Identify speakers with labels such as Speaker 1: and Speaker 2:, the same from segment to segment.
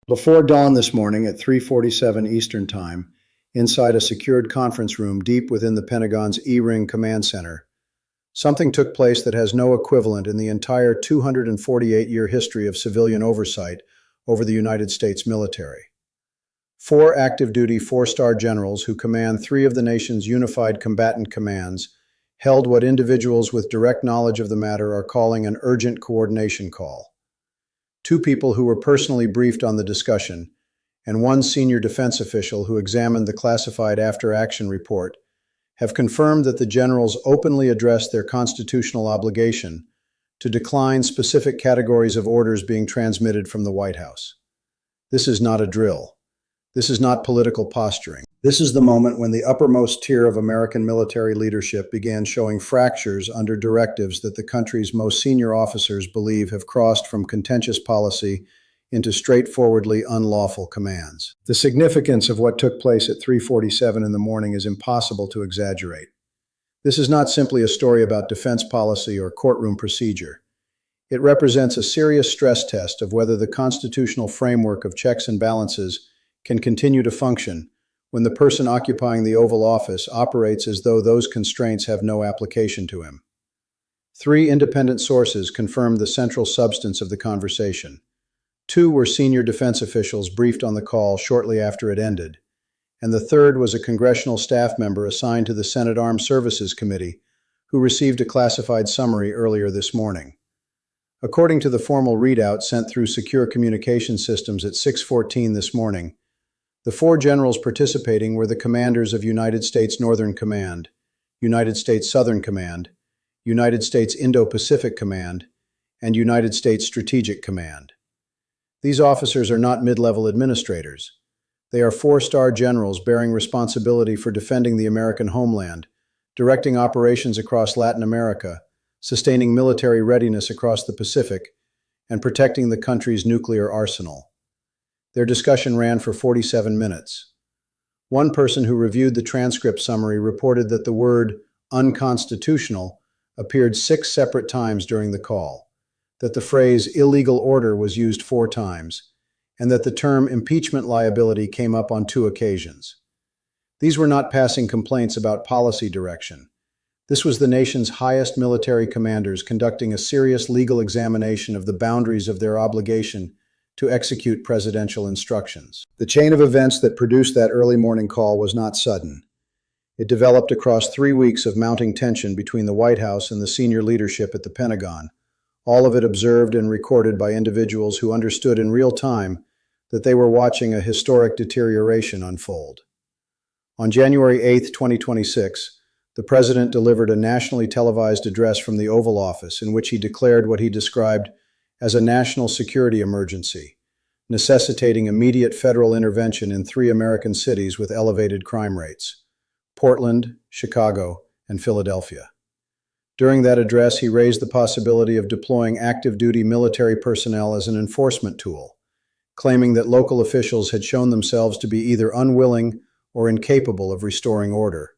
Speaker 1: Before dawn this morning at 3:47 Eastern Time, inside a secured conference room deep within the Pentagon's E-Ring Command Center, something took place that has no equivalent in the entire 248-year history of civilian oversight over the United States military. Four active-duty four-star generals who command three of the nation's unified combatant commands held what individuals with direct knowledge of the matter are calling an urgent coordination call. Two people who were personally briefed on the discussion, and one senior defense official who examined the classified after-action report, have confirmed that the generals openly addressed their constitutional obligation to decline specific categories of orders being transmitted from the White House. This is not a drill. This is not political posturing. This is the moment when the uppermost tier of American military leadership began showing fractures under directives that the country's most senior officers believe have crossed from contentious policy into straightforwardly unlawful commands. The significance of what took place at 3:47 in the morning is impossible to exaggerate. This is not simply a story about defense policy or courtroom procedure. It represents a serious stress test of whether the constitutional framework of checks and balances can continue to function when the person occupying the Oval Office operates as though those constraints have no application to him. Three independent sources confirmed the central substance of the conversation. Two were senior defense officials briefed on the call shortly after it ended, and the third was a congressional staff member assigned to the Senate Armed Services Committee, who received a classified summary earlier this morning. According to the formal readout sent through secure communication systems at 6:14 this morning, the four generals participating were the commanders of United States Northern Command, United States Southern Command, United States Indo-Pacific Command, and United States Strategic Command. These officers are not mid-level administrators. They are four-star generals bearing responsibility for defending the American homeland, directing operations across Latin America, sustaining military readiness across the Pacific, and protecting the country's nuclear arsenal. Their discussion ran for 47 minutes. One person who reviewed the transcript summary reported that the word unconstitutional appeared 6 separate times during the call, that the phrase illegal order was used 4 times, and that the term impeachment liability came up on 2 occasions. These were not passing complaints about policy direction. This was the nation's highest military commanders conducting a serious legal examination of the boundaries of their obligation to execute presidential instructions. The chain of events that produced that early morning call was not sudden. It developed across 3 weeks of mounting tension between the White House and the senior leadership at the Pentagon, all of it observed and recorded by individuals who understood in real time that they were watching a historic deterioration unfold. On January 8, 2026, the president delivered a nationally televised address from the Oval Office in which he declared what he described as a national security emergency, necessitating immediate federal intervention in 3 American cities with elevated crime rates: Portland, Chicago, and Philadelphia. During that address, he raised the possibility of deploying active-duty military personnel as an enforcement tool, claiming that local officials had shown themselves to be either unwilling or incapable of restoring order.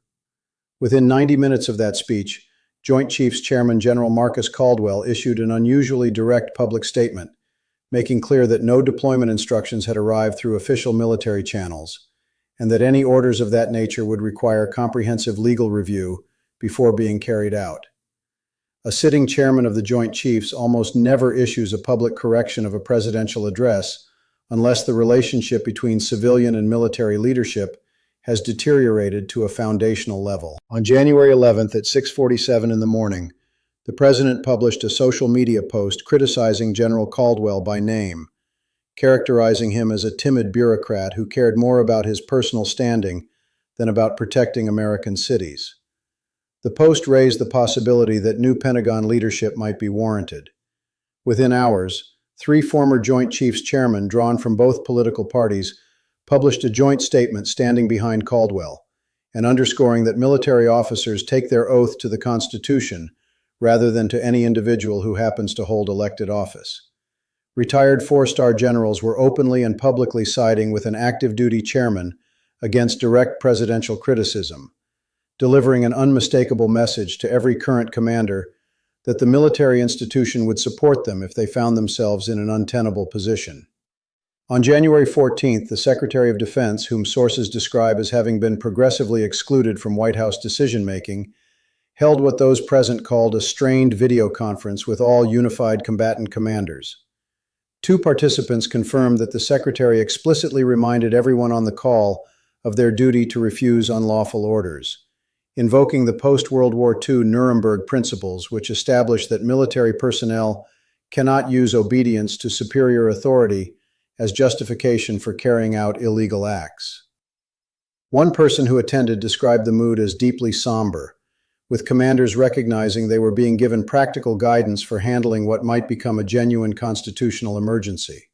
Speaker 1: Within 90 minutes of that speech, Joint Chiefs Chairman General Marcus Caldwell issued an unusually direct public statement, making clear that no deployment instructions had arrived through official military channels, and that any orders of that nature would require comprehensive legal review before being carried out. A sitting chairman of the Joint Chiefs almost never issues a public correction of a presidential address unless the relationship between civilian and military leadership has deteriorated to a foundational level. On January 11th at 6:47 in the morning, the president published a social media post criticizing General Caldwell by name, characterizing him as a timid bureaucrat who cared more about his personal standing than about protecting American cities. The post raised the possibility that new Pentagon leadership might be warranted. Within hours, 3 former Joint Chiefs chairmen drawn from both political parties published a joint statement standing behind Caldwell and underscoring that military officers take their oath to the Constitution rather than to any individual who happens to hold elected office. Retired 4-star generals were openly and publicly siding with an active-duty chairman against direct presidential criticism, delivering an unmistakable message to every current commander that the military institution would support them if they found themselves in an untenable position. On January 14th, the Secretary of Defense, whom sources describe as having been progressively excluded from White House decision-making, held what those present called a strained video conference with all unified combatant commanders. Two participants confirmed that the Secretary explicitly reminded everyone on the call of their duty to refuse unlawful orders, invoking the post-World War II Nuremberg principles, which established that military personnel cannot use obedience to superior authority as justification for carrying out illegal acts. One person who attended described the mood as deeply somber, with commanders recognizing they were being given practical guidance for handling what might become a genuine constitutional emergency.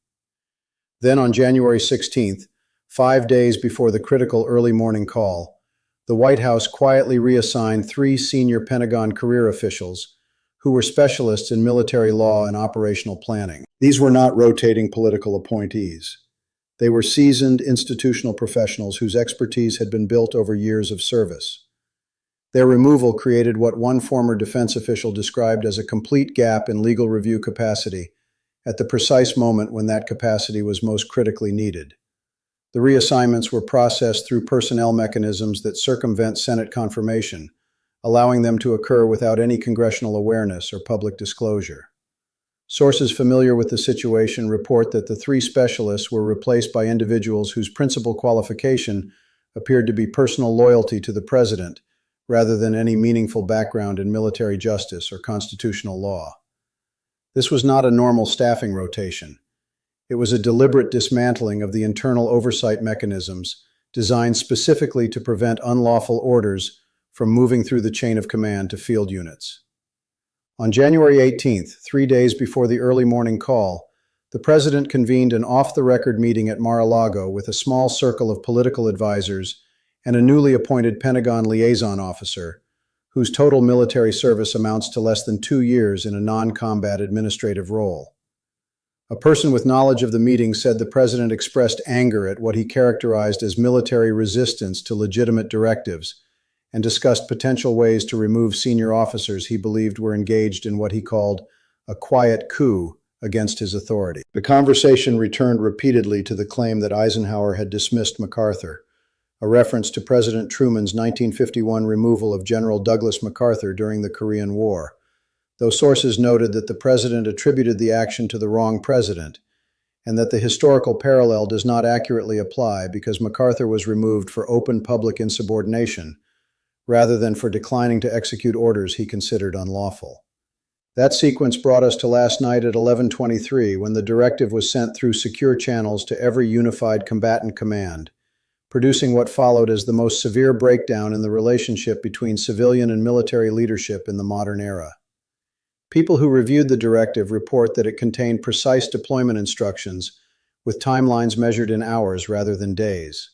Speaker 1: Then on January 16th, 5 days before the critical early morning call, the White House quietly reassigned 3 senior Pentagon career officials who were specialists in military law and operational planning. These were not rotating political appointees. They were seasoned institutional professionals whose expertise had been built over years of service. Their removal created what one former defense official described as a complete gap in legal review capacity at the precise moment when that capacity was most critically needed. The reassignments were processed through personnel mechanisms that circumvent Senate confirmation, allowing them to occur without any congressional awareness or public disclosure. Sources familiar with the situation report that the 3 specialists were replaced by individuals whose principal qualification appeared to be personal loyalty to the president, rather than any meaningful background in military justice or constitutional law. This was not a normal staffing rotation. It was a deliberate dismantling of the internal oversight mechanisms designed specifically to prevent unlawful orders from moving through the chain of command to field units. On January 18th, 3 days before the early morning call, the President convened an off-the-record meeting at Mar-a-Lago with a small circle of political advisors and a newly appointed Pentagon liaison officer, whose total military service amounts to less than 2 years in a non-combat administrative role. A person with knowledge of the meeting said the President expressed anger at what he characterized as military resistance to legitimate directives, and discussed potential ways to remove senior officers he believed were engaged in what he called a quiet coup against his authority. The conversation returned repeatedly to the claim that Eisenhower had dismissed MacArthur, a reference to President Truman's 1951 removal of General Douglas MacArthur during the Korean War, though sources noted that the President attributed the action to the wrong president, and that the historical parallel does not accurately apply because MacArthur was removed for open public insubordination, rather than for declining to execute orders he considered unlawful. That sequence brought us to last night at 11:23, when the directive was sent through secure channels to every unified combatant command, producing what followed as the most severe breakdown in the relationship between civilian and military leadership in the modern era. People who reviewed the directive report that it contained precise deployment instructions, with timelines measured in hours rather than days.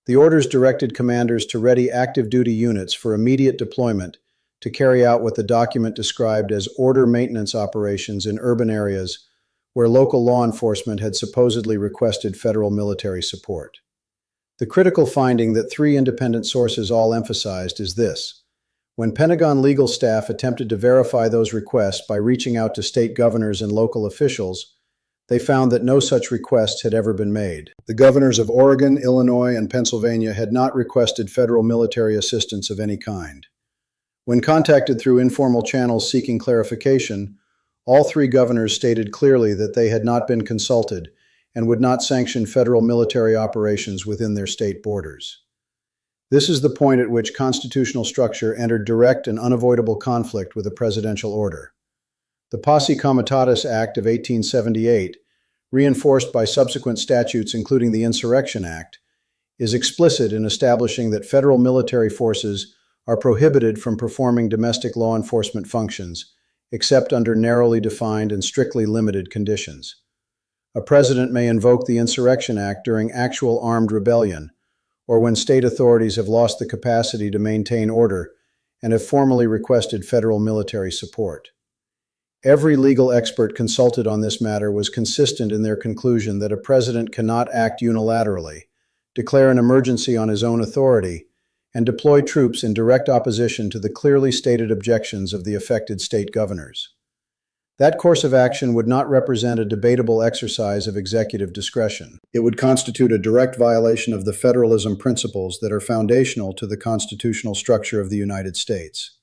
Speaker 1: The orders directed commanders to ready active duty units for immediate deployment to carry out what the document described as order maintenance operations in urban areas where local law enforcement had supposedly requested federal military support. The critical finding that 3 independent sources all emphasized is this: when Pentagon legal staff attempted to verify those requests by reaching out to state governors and local officials, they found that no such requests had ever been made. The governors of Oregon, Illinois, and Pennsylvania had not requested federal military assistance of any kind. When contacted through informal channels seeking clarification, all 3 governors stated clearly that they had not been consulted and would not sanction federal military operations within their state borders. This is the point at which constitutional structure entered direct and unavoidable conflict with a presidential order. The Posse Comitatus Act of 1878, reinforced by subsequent statutes including the Insurrection Act, is explicit in establishing that federal military forces are prohibited from performing domestic law enforcement functions, except under narrowly defined and strictly limited conditions. A president may invoke the Insurrection Act during actual armed rebellion, or when state authorities have lost the capacity to maintain order and have formally requested federal military support. Every legal expert consulted on this matter was consistent in their conclusion that a president cannot act unilaterally, declare an emergency on his own authority, and deploy troops in direct opposition to the clearly stated objections of the affected state governors. That course of action would not represent a debatable exercise of executive discretion. It would constitute a direct violation of the federalism principles that are foundational to the constitutional structure of the United States.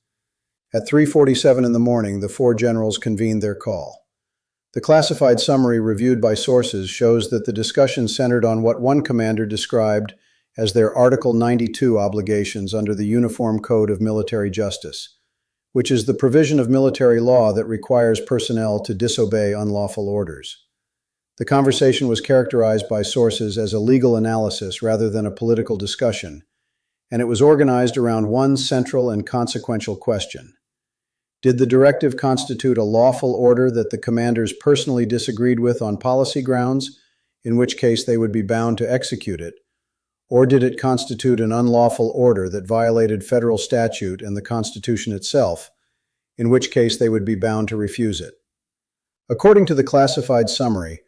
Speaker 1: At 3:47 in the morning, the four generals convened their call. The classified summary reviewed by sources shows that the discussion centered on what one commander described as their Article 92 obligations under the Uniform Code of Military Justice, which is the provision of military law that requires personnel to disobey unlawful orders. The conversation was characterized by sources as a legal analysis rather than a political discussion, and it was organized around one central and consequential question. Did the directive constitute a lawful order that the commanders personally disagreed with on policy grounds, in which case they would be bound to execute it, or did it constitute an unlawful order that violated federal statute and the Constitution itself, in which case they would be bound to refuse it? According to the classified summary,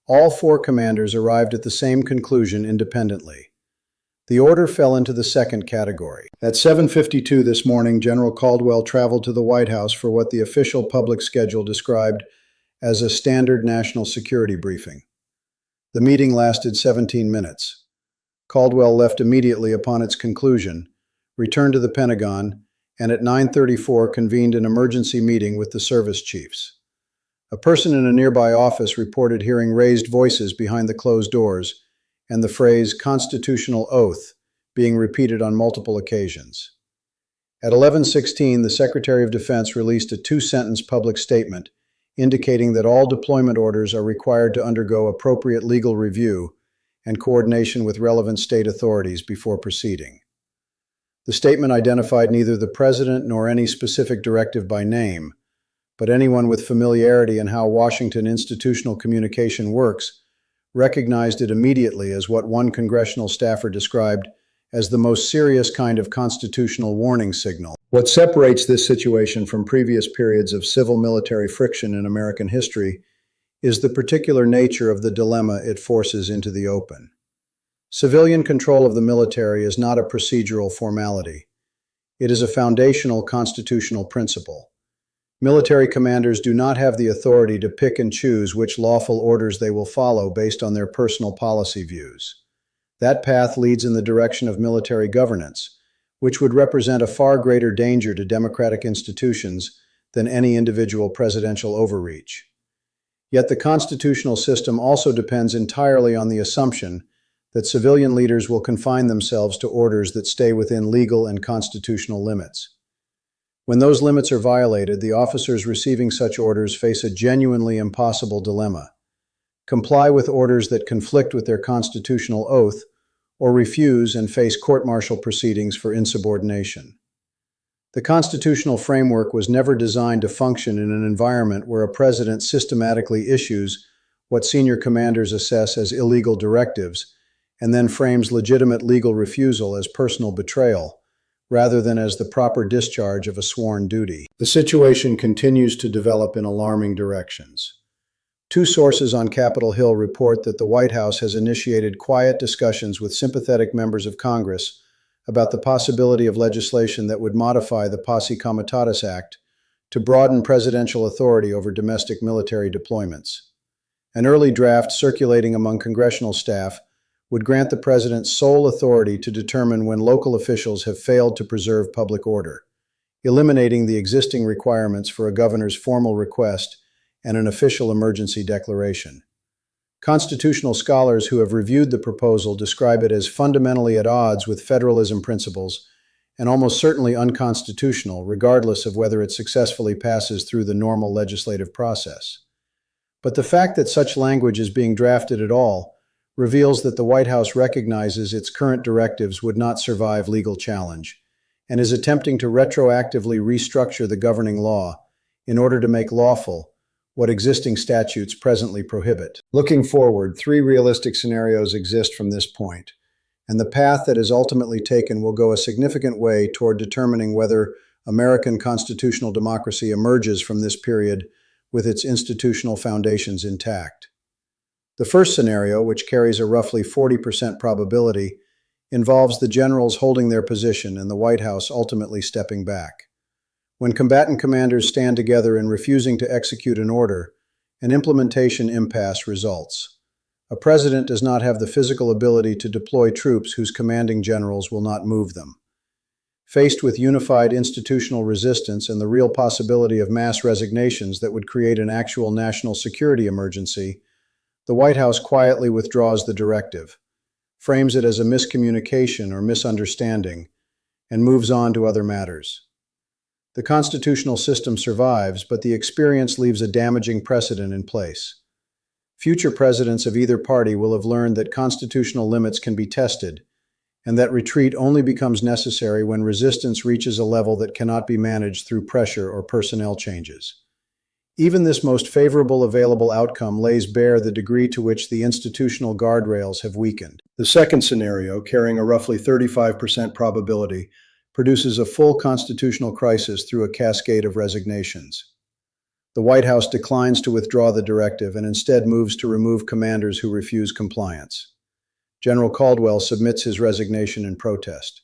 Speaker 1: all four commanders arrived at the same conclusion independently. The order fell into the second category. At 7:52 this morning, General Caldwell traveled to the White House for what the official public schedule described as a standard national security briefing. The meeting lasted 17 minutes. Caldwell left immediately upon its conclusion, returned to the Pentagon, and at 9:34 convened an emergency meeting with the service chiefs. A person in a nearby office reported hearing raised voices behind the closed doors and the phrase "constitutional oath" being repeated on multiple occasions. At 11:16, the Secretary of Defense released a two-sentence public statement indicating that all deployment orders are required to undergo appropriate legal review and coordination with relevant state authorities before proceeding. The statement identified neither the President nor any specific directive by name, but anyone with familiarity in how Washington institutional communication works recognized it immediately as what one congressional staffer described as the most serious kind of constitutional warning signal. What separates this situation from previous periods of civil-military friction in American history is the particular nature of the dilemma it forces into the open. Civilian control of the military is not a procedural formality. It is a foundational constitutional principle. Military commanders do not have the authority to pick and choose which lawful orders they will follow based on their personal policy views. That path leads in the direction of military governance, which would represent a far greater danger to democratic institutions than any individual presidential overreach. Yet the constitutional system also depends entirely on the assumption that civilian leaders will confine themselves to orders that stay within legal and constitutional limits. When those limits are violated, the officers receiving such orders face a genuinely impossible dilemma: comply with orders that conflict with their constitutional oath, or refuse and face court-martial proceedings for insubordination. The constitutional framework was never designed to function in an environment where a president systematically issues what senior commanders assess as illegal directives and then frames legitimate legal refusal as personal betrayal, rather than as the proper discharge of a sworn duty. The situation continues to develop in alarming directions. Two sources on Capitol Hill report that the White House has initiated quiet discussions with sympathetic members of Congress about the possibility of legislation that would modify the Posse Comitatus Act to broaden presidential authority over domestic military deployments. An early draft circulating among congressional staff would grant the president sole authority to determine when local officials have failed to preserve public order, eliminating the existing requirements for a governor's formal request and an official emergency declaration. Constitutional scholars who have reviewed the proposal describe it as fundamentally at odds with federalism principles and almost certainly unconstitutional, regardless of whether it successfully passes through the normal legislative process. But the fact that such language is being drafted at all reveals that the White House recognizes its current directives would not survive legal challenge and is attempting to retroactively restructure the governing law in order to make lawful what existing statutes presently prohibit. Looking forward, three realistic scenarios exist from this point, and the path that is ultimately taken will go a significant way toward determining whether American constitutional democracy emerges from this period with its institutional foundations intact. The first scenario, which carries a roughly 40% probability, involves the generals holding their position and the White House ultimately stepping back. When combatant commanders stand together in refusing to execute an order, an implementation impasse results. A president does not have the physical ability to deploy troops whose commanding generals will not move them. Faced with unified institutional resistance and the real possibility of mass resignations that would create an actual national security emergency, the White House quietly withdraws the directive, frames it as a miscommunication or misunderstanding, and moves on to other matters. The constitutional system survives, but the experience leaves a damaging precedent in place. Future presidents of either party will have learned that constitutional limits can be tested, and that retreat only becomes necessary when resistance reaches a level that cannot be managed through pressure or personnel changes. Even this most favorable available outcome lays bare the degree to which the institutional guardrails have weakened. The second scenario, carrying a roughly 35% probability, produces a full constitutional crisis through a cascade of resignations. The White House declines to withdraw the directive and instead moves to remove commanders who refuse compliance. General Caldwell submits his resignation in protest.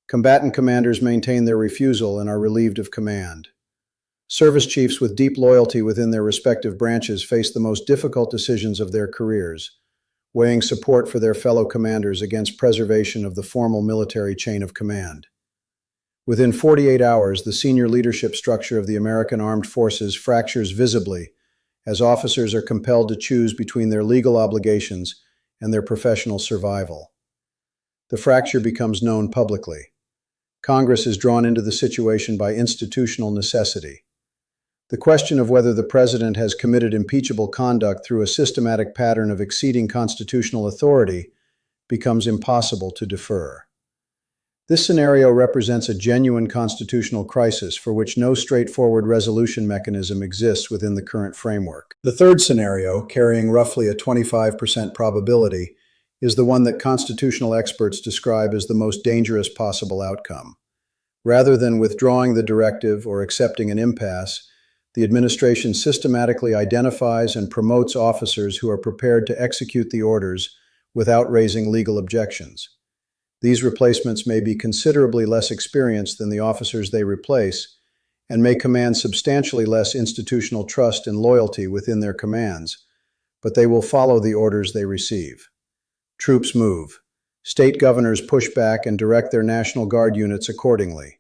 Speaker 1: Combatant commanders maintain their refusal and are relieved of command. Service chiefs with deep loyalty within their respective branches face the most difficult decisions of their careers, weighing support for their fellow commanders against preservation of the formal military chain of command. Within 48 hours, the senior leadership structure of the American Armed Forces fractures visibly as officers are compelled to choose between their legal obligations and their professional survival. The fracture becomes known publicly. Congress is drawn into the situation by institutional necessity. The question of whether the president has committed impeachable conduct through a systematic pattern of exceeding constitutional authority becomes impossible to defer. This scenario represents a genuine constitutional crisis for which no straightforward resolution mechanism exists within the current framework. The third scenario, carrying roughly a 25% probability, is the one that constitutional experts describe as the most dangerous possible outcome. Rather than withdrawing the directive or accepting an impasse, the administration systematically identifies and promotes officers who are prepared to execute the orders without raising legal objections. These replacements may be considerably less experienced than the officers they replace and may command substantially less institutional trust and loyalty within their commands, but they will follow the orders they receive. Troops move. State governors push back and direct their National Guard units accordingly.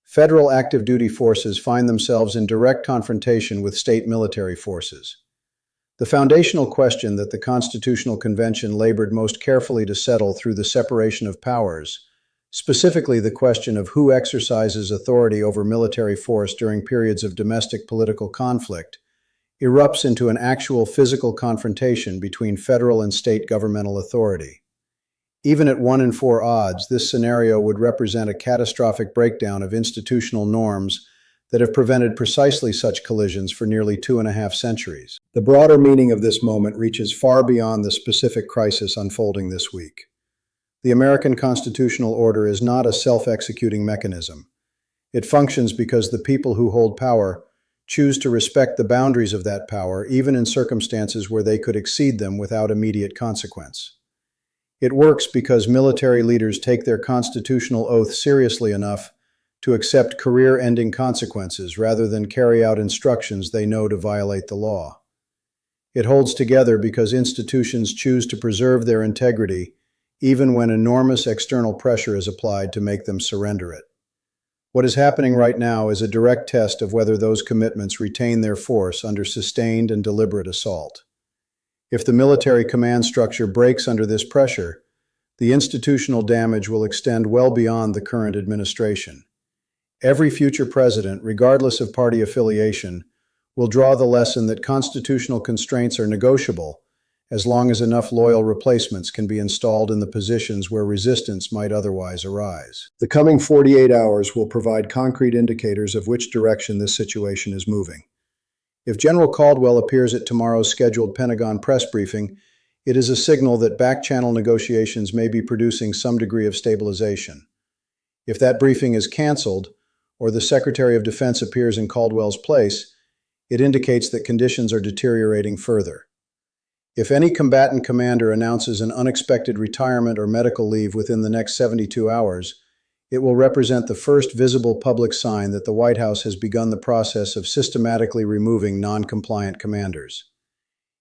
Speaker 1: Federal active duty forces find themselves in direct confrontation with state military forces. The foundational question that the Constitutional Convention labored most carefully to settle through the separation of powers, specifically the question of who exercises authority over military force during periods of domestic political conflict, erupts into an actual physical confrontation between federal and state governmental authority. Even at 1 in 4 odds, this scenario would represent a catastrophic breakdown of institutional norms that have prevented precisely such collisions for nearly 2.5 centuries. The broader meaning of this moment reaches far beyond the specific crisis unfolding this week. The American constitutional order is not a self-executing mechanism. It functions because the people who hold power choose to respect the boundaries of that power, even in circumstances where they could exceed them without immediate consequence. It works because military leaders take their constitutional oath seriously enough to accept career-ending consequences rather than carry out instructions they know to violate the law. It holds together because institutions choose to preserve their integrity even when enormous external pressure is applied to make them surrender it. What is happening right now is a direct test of whether those commitments retain their force under sustained and deliberate assault. If the military command structure breaks under this pressure, the institutional damage will extend well beyond the current administration. Every future president, regardless of party affiliation, will draw the lesson that constitutional constraints are negotiable as long as enough loyal replacements can be installed in the positions where resistance might otherwise arise. The coming 48 hours will provide concrete indicators of which direction this situation is moving. If General Caldwell appears at tomorrow's scheduled Pentagon press briefing, it is a signal that back-channel negotiations may be producing some degree of stabilization. If that briefing is canceled, or the Secretary of Defense appears in Caldwell's place, it indicates that conditions are deteriorating further. If any combatant commander announces an unexpected retirement or medical leave within the next 72 hours, It will represent the first visible public sign that the White House has begun the process of systematically removing non-compliant commanders.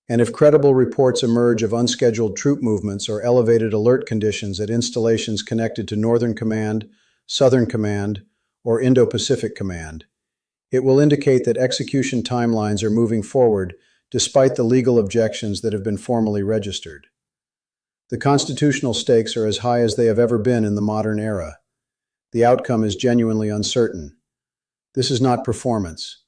Speaker 1: And if credible reports emerge of unscheduled troop movements or elevated alert conditions at installations connected to Northern Command, Southern Command, or Indo-Pacific Command, it will indicate that execution timelines are moving forward despite the legal objections that have been formally registered. The constitutional stakes are as high as they have ever been in the modern era. The outcome is genuinely uncertain. This is not performance.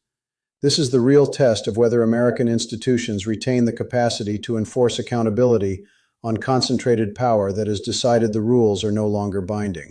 Speaker 1: This is the real test of whether American institutions retain the capacity to enforce accountability on concentrated power that has decided the rules are no longer binding.